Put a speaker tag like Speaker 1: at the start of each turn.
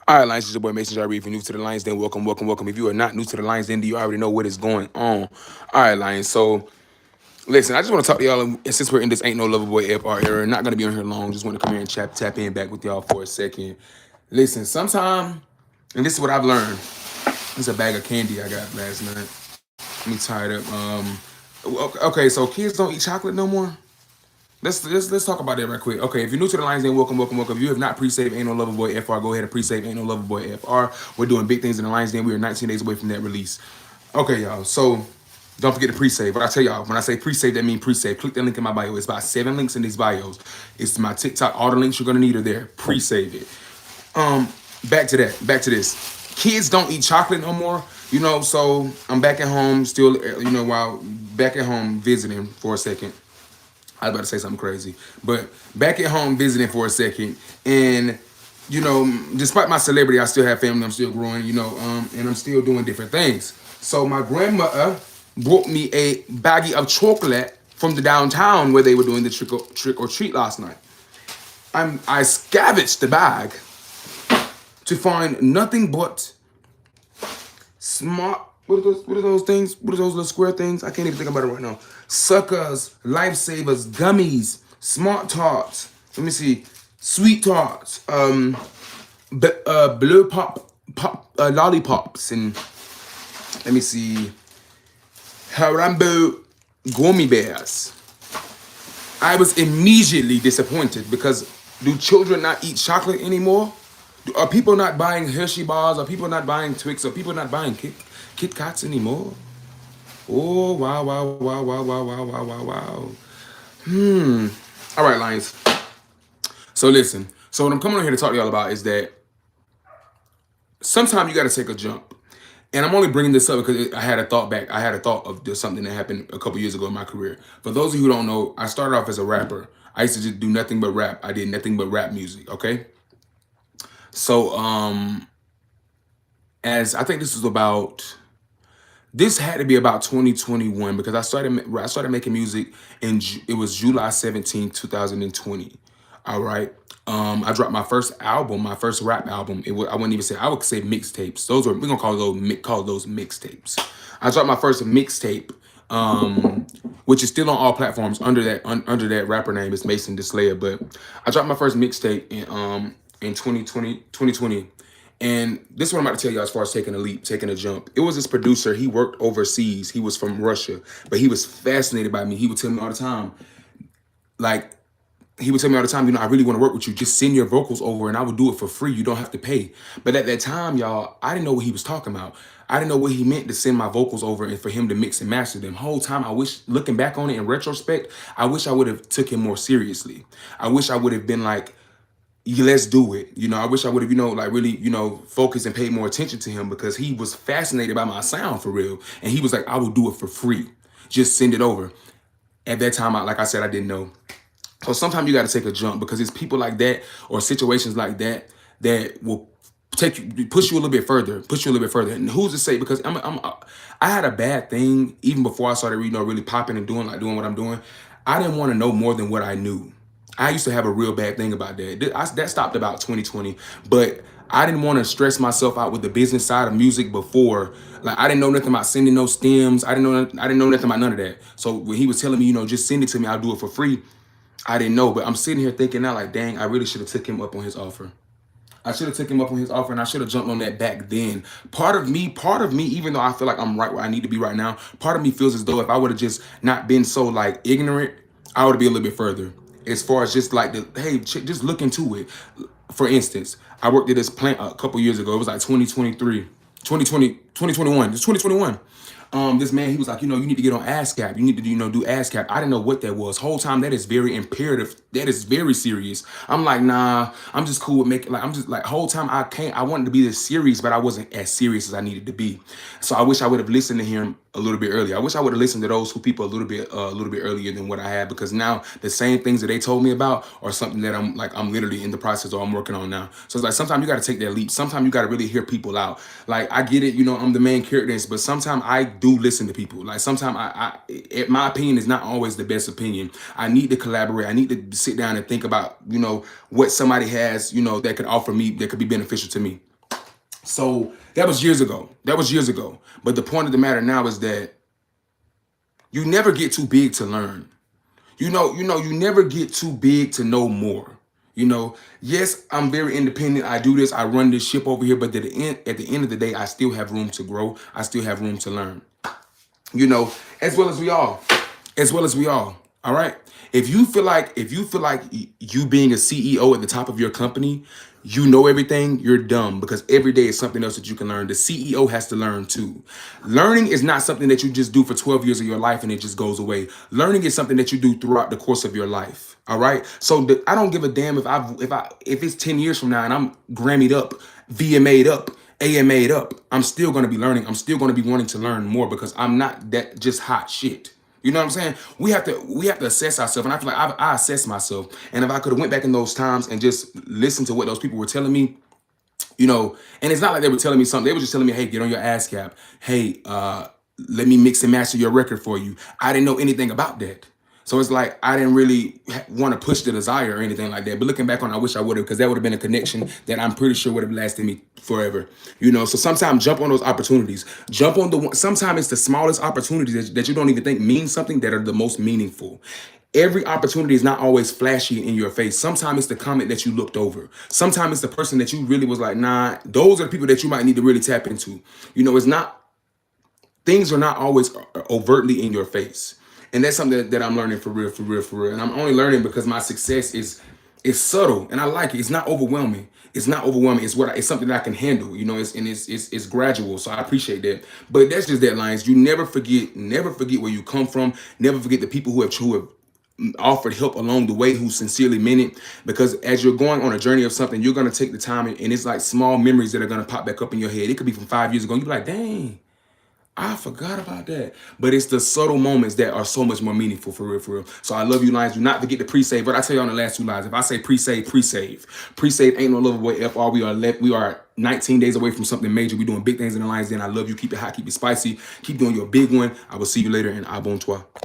Speaker 1: All right, Lions, it's your boy Mason Jyree. If you're new to the Lions, then welcome, welcome, welcome. If you are not new to the Lions, then you already know what is going on. All right, Lions. So, listen, I just want to talk to y'all. And since we're in this Ain't No Lover Boy FR era, not going to be on here long. Just want to come here and tap in back with y'all for a second. Listen, sometime, and this is what I've learned. It's a bag of candy I got last night. Let me tie it up. Okay, so kids don't eat chocolate no more. Let's talk about that right quick. Okay, if you're new to the Lions, then welcome, welcome, welcome. If you have not pre-saved Ain't No Lover Boy FR, go ahead and pre-save Ain't No Lover Boy FR. We're doing big things in the Lions Den. We are 19 days away from that release. Okay, y'all. So don't forget to pre-save. What I tell y'all, when I say pre-save, that means pre-save. Click the link in my bio. It's about 7 links in these bios. It's my TikTok. All the links you're gonna need are there. Pre-save it. Back to that. Back to this. Kids don't eat chocolate no more. So I'm back at home still. While back at home visiting for a second. I was about to say something crazy, but back at home visiting for a second, and despite my celebrity, I still have family. I'm still growing, and I'm still doing different things. So my grandmother brought me a baggie of chocolate from the downtown where they were doing the trick or treat last night. I scavenged the bag to find nothing but smart. What are those? What are those things? What are those little square things? I can't even think about it right now. Suckers, lifesavers, gummies, smart tarts. Let me see, sweet tarts, blue pop lollipops, and let me see, Harambe gummy bears. I was immediately disappointed because do children not eat chocolate anymore? Are people not buying Hershey bars? Are people not buying Twix? Are people not buying Kit Kats anymore? Oh, wow, wow, wow, wow, wow, wow, wow, wow, wow. All right, Lions. So listen. So what I'm coming on here to talk to y'all about is that sometimes you got to take a jump. And I'm only bringing this up because I had a thought back. I had a thought of something that happened a couple years ago in my career. For those of you who don't know, I started off as a rapper. I used to just do nothing but rap. I did nothing but rap music, okay? So, as I think this had to be about 2021 because I started making music it was July 17th, 2020. All right. I dropped my first album, my first rap album. I wouldn't even say, I would say mixtapes. We're gonna call those mixtapes. I dropped my first mixtape, which is still on all platforms under that rapper name. It's Mason Deslayer. But I dropped my first mixtape in 2020. And this is what I'm about to tell you as far as taking a leap, taking a jump. It was this producer. He worked overseas. He was from Russia, but he was fascinated by me. He would tell me all the time, like, I really want to work with you. Just send your vocals over and I would do it for free. You don't have to pay. But at that time, y'all, I didn't know what he was talking about. I didn't know what he meant to send my vocals over and for him to mix and master them. Whole time, I wish, looking back on it in retrospect, I wish I would have took him more seriously. I wish I would have been like, yeah, let's do it. I wish I would have, like really, focused and paid more attention to him because he was fascinated by my sound for real. And he was like, I will do it for free. Just send it over. At that time, like I said, I didn't know. So sometimes you got to take a jump because it's people like that or situations like that that will push you a little bit further. And who's to say? Because I had a bad thing even before I started, really popping and doing what I'm doing. I didn't want to know more than what I knew. I used to have a real bad thing about that. That stopped about 2020, but I didn't want to stress myself out with the business side of music before. Like I didn't know nothing about sending those stems. I didn't know nothing about none of that. So when he was telling me, just send it to me, I'll do it for free. I didn't know, but I'm sitting here thinking now, like, dang, I really should have took him up on his offer. I should have took him up on his offer, and I should have jumped on that back then. Part of me, even though I feel like I'm right where I need to be right now, part of me feels as though if I would have just not been so like ignorant, I would be a little bit further. As far as just like just look into it. For instance, I worked at this plant a couple years ago. It was like 2023, 2020, 2021. It's 2021. This man, he was like, you need to get on ASCAP. You need to, do ASCAP. I didn't know what that was. Whole time, that is very imperative. That is very serious. I'm like, nah, I'm just cool with making, like, I'm just like, whole time I wanted to be this serious, but I wasn't as serious as I needed to be. So I wish I would have listened to him a little bit earlier. I wish I would have listened to those people a little bit earlier than what I had, because now the same things that they told me about are something that I'm literally in the process or I'm working on now. So it's like sometimes you got to take that leap. Sometimes you got to really hear people out. Like I get it, I'm the main character, but sometimes I do listen to people. Like sometimes my opinion is not always the best opinion. I need to collaborate. I need to sit down and think about what somebody has that could offer me that could be beneficial to me. So that was years ago. That was years ago. But the point of the matter now is that you never get too big to learn. You never get too big to know more. Yes, I'm very independent. I do this. I run this ship over here. But at the end of the day, I still have room to grow. I still have room to learn. As well as we all, as well as we all. All right. If you feel like you being a CEO at the top of your company, you know everything, you're dumb, because every day is something else that you can learn. The CEO has to learn too. Learning is not something that you just do for 12 years of your life and it just goes away. Learning is something that you do throughout the course of your life. All right. So I don't give a damn if it's 10 years from now and I'm Grammy'd up, VMA'd up, AMA'd up. I'm still going to be learning. I'm still going to be wanting to learn more because I'm not that just hot shit. You know what I'm saying? We have to assess ourselves, and I feel like I assess myself. And if I could have went back in those times and just listened to what those people were telling me, and it's not like they were telling me something. They were just telling me, hey, get on your ass cap. Hey, let me mix and master your record for you. I didn't know anything about that. So it's like I didn't really want to push the desire or anything like that. But looking back on it, I wish I would have, because that would have been a connection that I'm pretty sure would have lasted me forever. So sometimes jump on those opportunities. Jump on the one. Sometimes it's the smallest opportunities that you don't even think mean something that are the most meaningful. Every opportunity is not always flashy in your face. Sometimes it's the comment that you looked over. Sometimes it's the person that you really was like, nah, those are the people that you might need to really tap into. It's not, things are not always overtly in your face. And that's something that I'm learning for real, for real, for real. And I'm only learning because my success is subtle and I like it. It's not overwhelming. It's not overwhelming. It's something that I can handle. It's gradual. So I appreciate that. But that's just that, Lions. You never forget where you come from. Never forget the people who have offered help along the way, who sincerely meant it. Because as you're going on a journey of something, you're going to take the time, and it's like small memories that are going to pop back up in your head. It could be from 5 years ago. You'll be like, dang, I forgot about that. But it's the subtle moments that are so much more meaningful, for real, for real. So I love you, Lions. Do not forget to pre-save. But I tell you on the last two lines, if I say pre-save, pre-save. Pre-save ain't no love away. FR, we are 19 days away from something major. We're doing big things in the Lions Den. I love you. Keep it hot, keep it spicy. Keep doing your big one. I will see you later, and à bon toi.